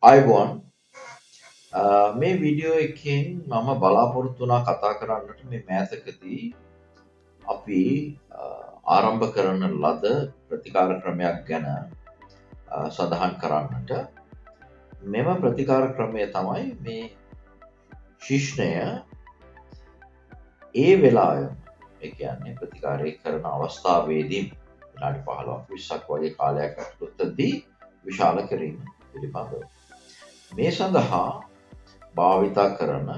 අයිබෝන් මේ වීඩියෝ එකෙන් මම බලාපොරොත්තු වුණා කතා කරන්නට මේ මෑතකදී අපි ආරම්භ කරන ලද ප්‍රතිකාර ක්‍රමයක් ගැන සඳහන් කරන්නට. මෙම ප්‍රතිකාර ක්‍රමය තමයි මේ ශිෂ්ණය ඒ වෙලාවෙම ඒ කියන්නේ ප්‍රතිකාරය කරන අවස්ථාවේදී විනාඩි 15ක් 20ක් වගේ කාලයක් ඇතුළතදී විශාල කිරීම පිළිබඳව. මේ සඳහා භාවිතා කරන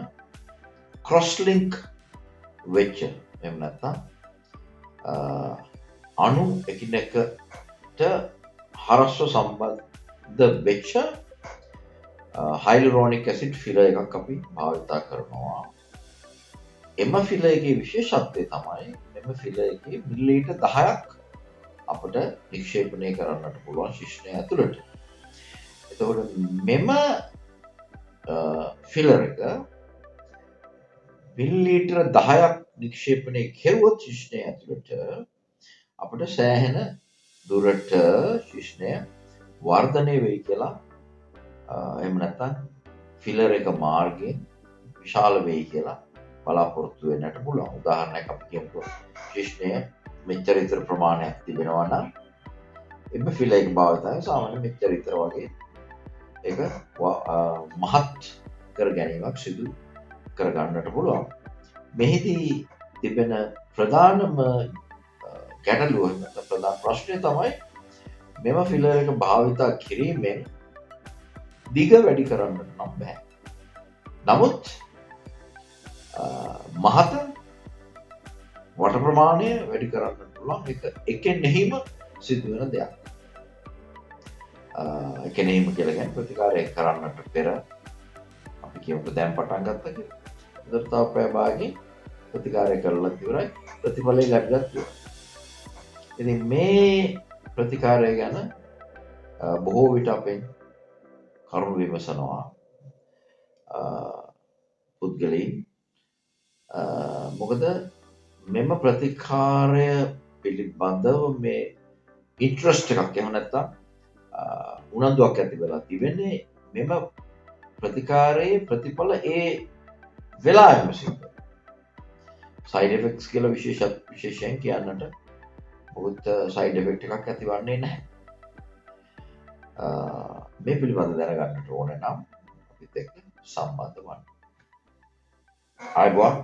ක්‍රොස්ලින්ක් වෙච්ච එහෙම නැත්නම් අණු එකිනෙකට හරස්ව සම්බන්ධ වෙච්ච හයිලුරෝනික් ඇසිඩ් ෆිලර් එකක් අපි භාවිතා කරනවා. එම ෆිලර් එකේ විශේෂත්වය තමයි මෙම ෆිලර් එකේ මිලිලීටර් 10ක් අපිට නික්ෂේපණය කරන්නට පුළුවන් ශිෂ්ණය ඇතුළට. එතකොට මෙම ෆිලර් එක මිලිලීටර් 10ක් නික්ෂේපණය කෙරුවොත් ශිෂ්ණය ඇතුළට අපිට සෑහෙන දුරට ශිෂ්ණය වර්ධනය වෙයි කියලා එහෙම නැත්නම් ෆිලර් එක මාර්ගයෙන් විශාල වෙයි කියලා බලාපොරොත්තු වෙන්නට පුළුවන්. උදාහරණයක් අපි කියමුකෝ ශිෂ්ණය මෙච්චර විතර ප්‍රමාණයක් තිබෙනවා නම් එම ෆිලර් එක භාවිතයෙන් සාමාන්‍ය මෙච්චර විතර වගේ ඒක මහත් කර ගැනීමක් සිදු කරගන්නට පුළුවන්. මෙහිදී තිබෙන ප්‍රධානම ගැටලුව නැත්නම් ප්‍රධාන ප්‍රශ්නය තමයි මෙම ෆිලර් එක භාවිතා කිරීමෙන් දිග වැඩි කරන්නට නම් බෑ. නමුත් මහත වට ප්‍රමාණය වැඩි කරන්නට පුළුවන්. ඒක එකෙනෙහිම සිදුවෙන දෙයක්. එකෙනෙහිම කියලා කියන්නේ ප්‍රතිකාරය කරන්නට පෙර අපි කියමුකෝ දැන් පටන් ගත්තා කියලා. ඒකට තව පැය භාගයක් ප්‍රතිකාරය කරලා ඉවරයි. ප්‍රතිඵලය ලැබිලත් ඉවරයි. ඉතින් මේ ප්‍රතිකාරය ගැන බොහෝ විට අපෙන් කරුණු විමසනවා පුද්ගලයින්. මොකද මෙම ප්‍රතිකාරය පිළිබඳව මේ ඉන්ට්‍රස්ට් එකක් එහෙම නැත්නම් උනන්දුවක් ඇති වෙලා තිබෙන්නේ මෙම ප්‍රතිකාරයේ ප්‍රතිඵල ඒ වෙලාවෙම සිද්ධ. සයිඩ් ඉෆෙක්ට්ස් කියලා විශේෂයෙන් කියන්නට මොකද සයිඩ් ඉෆෙක්ට් එකක් ඇතිවන්නේ නැහැ. මේ පිළිබඳව දැනගන්නට ඕනේ නම් අපිත් එක්ක සම්බන්ධ වන්න. අයිබෝන්